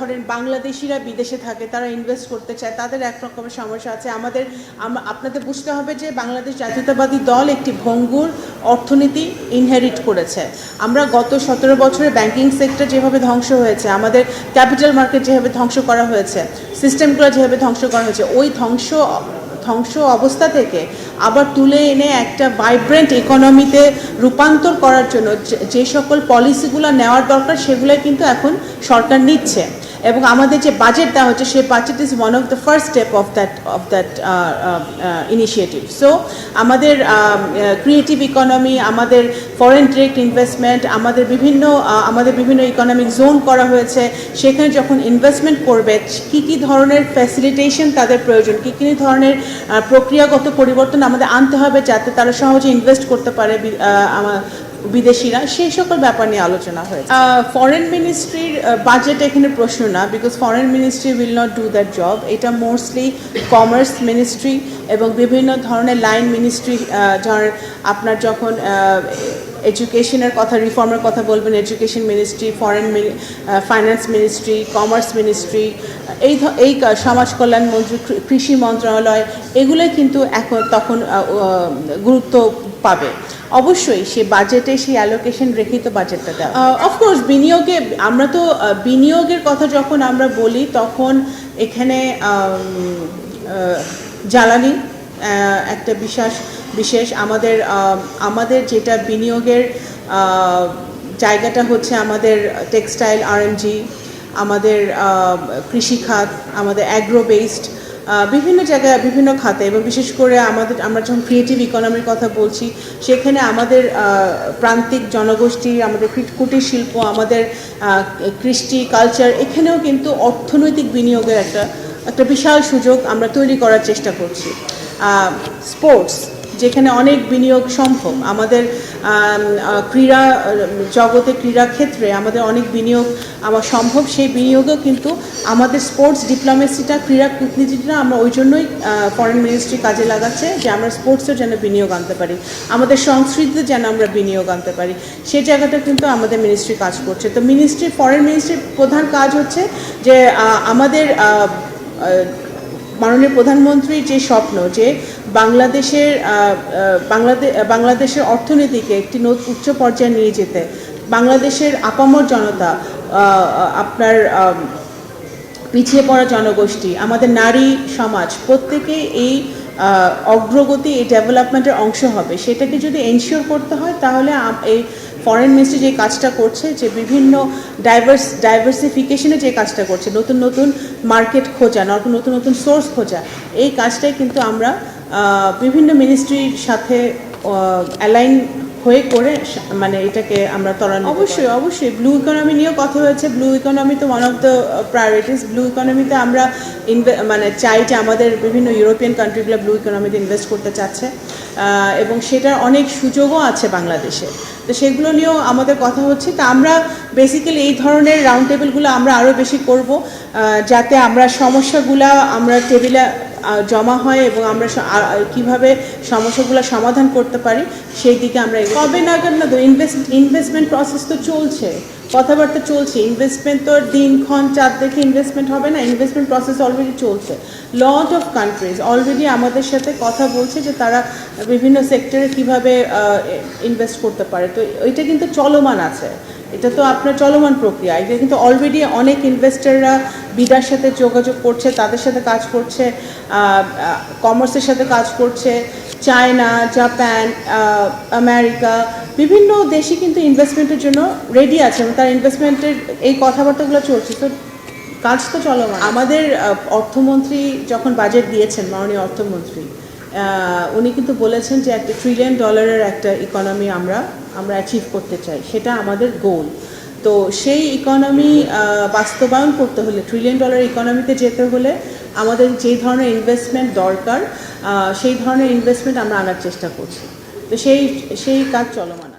ধরেন বাংলাদেশিরা বিদেশে থাকে, তারা ইনভেস্ট করতে চায়, তাদের এক রকমের সমস্যা আছে। আপনাদের বুঝতে হবে যে বাংলাদেশ জাতীয়তাবাদী দল একটি ভঙ্গুর অর্থনীতি ইনহেরিট করেছে। আমরা গত 17 বছরে ব্যাংকিং সেক্টর যেভাবে ধ্বংস হয়েছে, আমাদের ক্যাপিটাল মার্কেট যেভাবে ধ্বংস করা হয়েছে, সিস্টেমগুলো যেভাবে ধ্বংস করা হয়েছে, ওই ধ্বংস অবস্থা থেকে আবার তুলে এনে একটা ভাইব্রেন্ট ইকোনমিতে রূপান্তর করার জন্য যে সকল পলিসিগুলো নেওয়ার দরকার সেগুলো কিন্তু এখন সরকার নিচ্ছে। এবং আমাদের যে বাজেট দেওয়া হচ্ছে, সেই budget is one of the first step of that initiative. So আমাদের ক্রিয়েটিভ ইকোনমি, আমাদের ফরেন ডিরেক্ট ইনভেস্টমেন্ট, আমাদের বিভিন্ন ইকোনমিক জোন করা হয়েছে। সেখানে যখন ইনভেস্টমেন্ট করবে, কী ধরনের ফ্যাসিলিটেশন তাদের প্রয়োজন, কী ধরনের প্রক্রিয়াগত পরিবর্তন আমাদের আনতে হবে যাতে তারা সহজে ইনভেস্ট করতে পারে বিদেশিরা, সেই সকল ব্যাপার নিয়ে আলোচনা হয়েছে। ফরেন মিনিস্ট্রির বাজেট এখানে প্রশ্ন না, because foreign ministry will not do that job. এটা মোস্টলি কমার্স মিনিস্ট্রি এবং বিভিন্ন ধরনের লাইন মিনিস্ট্রি। আপনার যখন এডুকেশনের কথা, রিফর্মের কথা বলবেন, education ministry, finance ministry, commerce ministry, এই সমাজ কল্যাণ মন্ত্রী, কৃষি মন্ত্রণালয়, এগুলোই কিন্তু তখন গুরুত্ব পাবে। অবশ্যই সে বাজেটে সেই অ্যালোকেশন রেখেই তো বাজেটটা দেওয়া। অফকোর্স বিনিয়োগে, আমরা তো বিনিয়োগের কথা যখন আমরা বলি তখন এখানে জ্বালানি একটা বিশেষ আমাদের যেটা বিনিয়োগের জায়গাটা হচ্ছে আমাদের টেক্সটাইল, আরএমজি, আমাদের কৃষিখাত, আমাদের অ্যাগ্রো বেসড বিভিন্ন জায়গায়, বিভিন্ন খাতে, এবং বিশেষ করে আমরা যখন ক্রিয়েটিভ ইকোনমির কথা বলছি, সেখানে আমাদের প্রান্তিক জনগোষ্ঠী, আমাদের কুটির শিল্প, আমাদের কৃষ্টি, কালচার, এখানেও কিন্তু অর্থনৈতিক বিনিয়োগের একটা বিশাল সুযোগ আমরা তৈরি করার চেষ্টা করছি। স্পোর্টস, যেখানে অনেক বিনিয়োগ সম্ভব, আমাদের ক্রীড়া জগতে, ক্রীড়া ক্ষেত্রে আমাদের অনেক বিনিয়োগ সম্ভব। সেই বিনিয়োগও কিন্তু আমাদের স্পোর্টস ডিপ্লোমেসিটা, ক্রীড়া কূটনীতিটা আমরা ওই জন্যই ফরেন মিনিস্ট্রি কাজে লাগাচ্ছে, যে আমরা স্পোর্টসেও যেন বিনিয়োগ আনতে পারি, আমাদের সংস্কৃতিতে যেন আমরা বিনিয়োগ আনতে পারি, সেই জায়গাটা কিন্তু আমাদের মিনিস্ট্রি কাজ করছে। তো ফরেন মিনিস্ট্রির প্রধান কাজ হচ্ছে যে আমাদের মাননীয় প্রধানমন্ত্রীর যে স্বপ্ন, যে বাংলাদেশের অর্থনীতিকে একটি উচ্চ পর্যায়ে নিয়ে যেতে, বাংলাদেশের আপামর জনতা, আপনার পিছিয়ে পড়া জনগোষ্ঠী, আমাদের নারী সমাজ, প্রত্যেকেই এই অগ্রগতি, এই ডেভেলপমেন্টের অংশ হবে, সেটাকে যদি এনশিওর করতে হয়, তাহলে এই ফরেন মিনিস্ট্রি যে কাজটা করছে, যে বিভিন্ন ডাইভার্সিফিকেশনে যে কাজটা করছে, নতুন নতুন মার্কেট খোঁজা, নতুন নতুন সোর্স খোঁজা, এই কাজটাই কিন্তু আমরা বিভিন্ন মিনিস্ট্রির সাথে অ্যালাইন হয়ে করে মানে এটাকে আমরা ত্বরান্বিত। অবশ্যই ব্লু ইকোনমি নিয়েও কথা হয়েছে। ব্লু ইকোনমি তো one of the priorities. Blue ইকোনমিতে আমরা চাই যে আমাদের বিভিন্ন ইউরোপিয়ান কান্ট্রিগুলো ব্লু ইকোনমিতে ইনভেস্ট করতে চাচ্ছে, এবং সেটার অনেক সুযোগও আছে বাংলাদেশে। তো সেগুলো নিয়েও আমাদের কথা হচ্ছে। তা আমরা বেসিক্যালি এই ধরনের রাউন্ড টেবিলগুলো আমরা আরও বেশি করব, যাতে আমরা সমস্যাগুলো আমরা টেবিলে জমা হয় এবং আমরা কীভাবে সমস্যাগুলো সমাধান করতে পারি সেই দিকে আমরা কবে নাগাদ না। তো ইনভেস্টমেন্ট প্রসেস তো চলছে, কথাবার্তা চলছে। ইনভেস্টমেন্ট তো দিনক্ষণ চাঁদ দেখে ইনভেস্টমেন্ট হবে না, ইনভেস্টমেন্ট প্রসেস অলরেডি চলছে। লট অফ কান্ট্রিজ অলরেডি আমাদের সাথে কথা বলছে যে তারা বিভিন্ন সেক্টরে কীভাবে ইনভেস্ট করতে পারে। তো এটা কিন্তু চলমান আছে, এটা তো আপনার চলমান প্রক্রিয়া। এটা কিন্তু অলরেডি অনেক ইনভেস্টাররা বিদার সাথে যোগাযোগ করছে, তাদের সাথে কাজ করছে, কমার্সের সাথে কাজ করছে। চায়না, জাপান, আমেরিকা, বিভিন্ন দেশই কিন্তু ইনভেস্টমেন্টের জন্য রেডি আছে এবং তার ইনভেস্টমেন্টের এই কথাবার্তাগুলো চলছে। তো কাজ তো চলমান। আমাদের অর্থমন্ত্রী যখন বাজেট দিয়েছেন, মাননীয় অর্থমন্ত্রী, উনি কিন্তু বলেছেন যে $1 ট্রিলিয়ন একটা ইকোনমি আমরা অ্যাচিভ করতে চাই, সেটা আমাদের গোল। তো সেই ইকোনমি বাস্তবায়ন করতে হলে, $1 ট্রিলিয়ন ইকোনমিতে যেতে হলে আমাদের যেই ধরনের ইনভেস্টমেন্ট দরকার, সেই ধরনের ইনভেস্টমেন্ট আমরা আনার চেষ্টা করছি। তো সেই কাজ চলমান।